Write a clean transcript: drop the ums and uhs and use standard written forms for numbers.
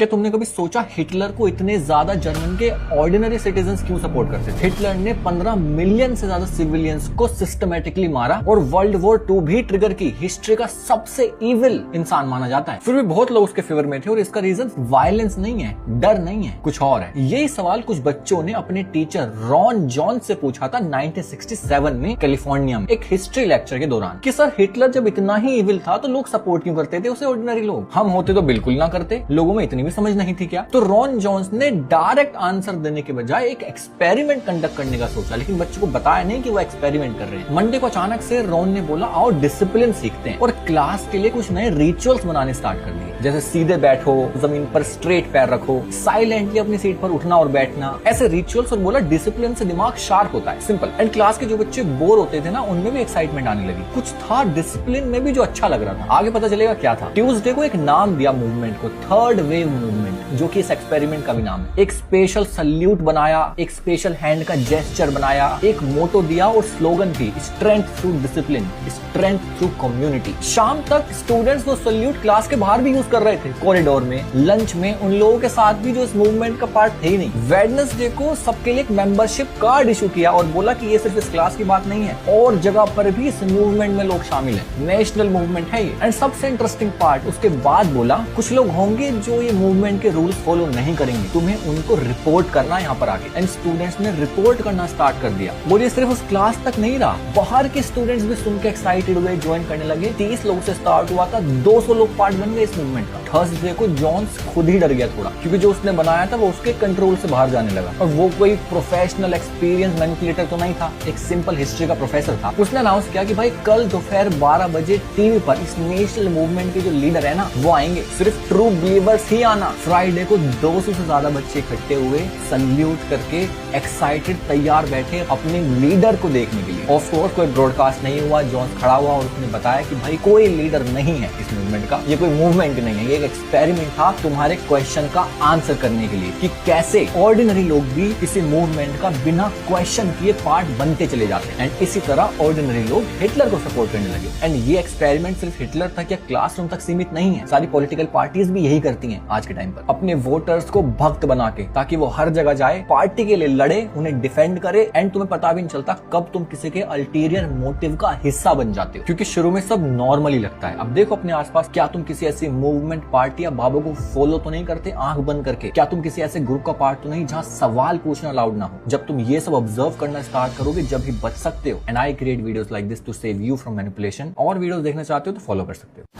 क्या तुमने कभी सोचा हिटलर को इतने ज्यादा जर्मन के ऑर्डिनरी सिटीजन्स क्यों सपोर्ट करते थे? हिटलर ने 15 मिलियन से ज्यादा सिविलियंस को सिस्टमेटिकली मारा और वर्ल्ड वॉर 2 भी ट्रिगर की। हिस्ट्री का सबसे इविल इंसान माना जाता है, फिर भी बहुत लोग उसके फेवर में थे और इसका रीजन वायलेंस नहीं है, डर नहीं है, कुछ और है। यही सवाल कुछ बच्चों ने अपने टीचर रॉन जॉन से पूछा था 1967 में कैलिफोर्निया में एक हिस्ट्री लेक्चर के दौरान कि सर हिटलर जब इतना ही इविल था तो लोग सपोर्ट क्यों करते थे उसे? ऑर्डिनरी लोग हम होते तो बिल्कुल ना करते, लोगों में इतनी भी समझ नहीं थी क्या? तो रॉन जॉन्स ने डायरेक्ट आंसर देने के बजाय एक एक्सपेरिमेंट कंडक्ट करने का सोचा, लेकिन बच्चों को बताया नहीं कि वो एक्सपेरिमेंट कर रहे हैं। मंडे को अचानक से रॉन ने बोला आओ डिसिप्लिन सीखते हैं और क्लास के लिए कुछ नए रिचुअल्स बनाने स्टार्ट कर दिए, जैसे सीधे बैठो, जमीन पर स्ट्रेट पैर रखो, साइलेंटली अपनी सीट पर उठना और बैठना, ऐसे रिचुअल्स। और बोला डिसिप्लिन से दिमाग शार्प होता है, सिंपल। एंड क्लास के जो बच्चे बोर होते थे ना, उनमें भी एक्साइटमेंट आने लगी, कुछ था डिसिप्लिन में भी जो अच्छा लग रहा था। आगे पता चलेगा क्या था। ट्यूसडे को एक नाम दिया मूवमेंट को, थर्ड वेव मूवमेंट, जो कि इस एक्सपेरिमेंट का भी नाम है। एक स्पेशल सल्यूट बनाया, एक स्पेशल हैंड का जेस्चर बनाया, एक मोटो दिया और स्लोगन थी strength through discipline, strength through community. शाम तक स्टूडेंट्स वो सल्यूट क्लास के बाहर भी यूज कर रहे थे, कॉरिडोर में, लंच में, उन लोगों के साथ भी जो इस मूवमेंट का पार्ट थे ही नहीं। वेडनेसडे को सबके लिए एक मेंबरशिप कार्ड इशू किया और बोला कि ये सिर्फ इस क्लास की बात नहीं है, और जगह पर भी इस मूवमेंट में लोग शामिल हैं, नेशनल मूवमेंट है ये। एंड सबसे इंटरेस्टिंग पार्ट उसके बाद बोला कुछ लोग होंगे जो ये मूवमेंट के रूल्स फॉलो नहीं करेंगे, तुम्हें उनको रिपोर्ट करना है यहाँ पर आके। एंड स्टूडेंट्स ने रिपोर्ट करना स्टार्ट कर दिया। और ये सिर्फ उस क्लास तक नहीं रहा, बाहर के स्टूडेंट्स भी सुन के एक्साइटेड हुए, ज्वाइन करने लगे। 30 लोगों से स्टार्ट हुआ था, 200 लोग पार्ट बन गए इस मूवमेंट का। थर्सडे को जॉन्स खुद ही डर गया थोड़ा, क्योंकि जो उसने बनाया था वो उसके कंट्रोल से बाहर जाने लगा। और वो कोई प्रोफेशनल एक्सपीरियंस मैनिपुलेटर तो नहीं था, एक सिंपल हिस्ट्री का प्रोफेसर था। उसने अनाउंस किया कि भाई कल दोपहर 12 बजे टीवी पर इस नेशनल मूवमेंट के जो लीडर है ना वो आएंगे, सिर्फ ट्रू बिलीवर्स ही आना। फ्राइडे को 200 से ज्यादा बच्चे इकट्ठे हुए, सल्यूट करके एक्साइटेड तैयार बैठे अपने लीडर को देखने के लिए। ऑफ कोर्स कोई ब्रॉडकास्ट नहीं हुआ, जॉन्स खड़ा हुआ और उसने बताया कि भाई कोई लीडर नहीं है इस मूवमेंट का, ये कोई मूवमेंट नहीं है, ये एक एक्सपेरिमेंट था तुम्हारे क्वेश्चन का आंसर करने के लिए कि कैसे ऑर्डिनरी लोग भी किसी मूवमेंट का बिना क्वेश्चन किए पार्ट बनते चले जाते हैं। एंड इसी तरह ऑर्डिनरी लोग हिटलर को सपोर्ट करने लगे। एंड ये एक्सपेरिमेंट सिर्फ हिटलर तक या क्लासरूम तक सीमित नहीं है, सारी पॉलिटिकल पार्टीज भी यही करती हैं आज के टाइम पर, अपने वोटर्स को भक्त बना के, ताकि वो हर जगह जाए, पार्टी के लिए लड़े, उन्हें डिफेंड करे। एंड तुम्हें पता भी नहीं चलता कब तुम किसी के अल्टीरियर मोटिव का हिस्सा बन जाते हो, क्योंकि शुरू में सब नॉर्मली लगता है। अब देखो अपने आसपास, क्या तुम किसी ऐसी मूवमेंट, पार्टी या बाबा को फॉलो तो नहीं करते आंख बंद करके? क्या तुम किसी ऐसे ग्रुप का पार्ट तो नहीं जहां सवाल पूछना अलाउड ना हो? जब तुम ये सब ऑब्जर्व करना स्टार्ट करोगे, जब ही बच सकते हो। And I create videos like this to save you from manipulation. और वीडियोस देखना चाहते हो तो फॉलो कर सकते हो।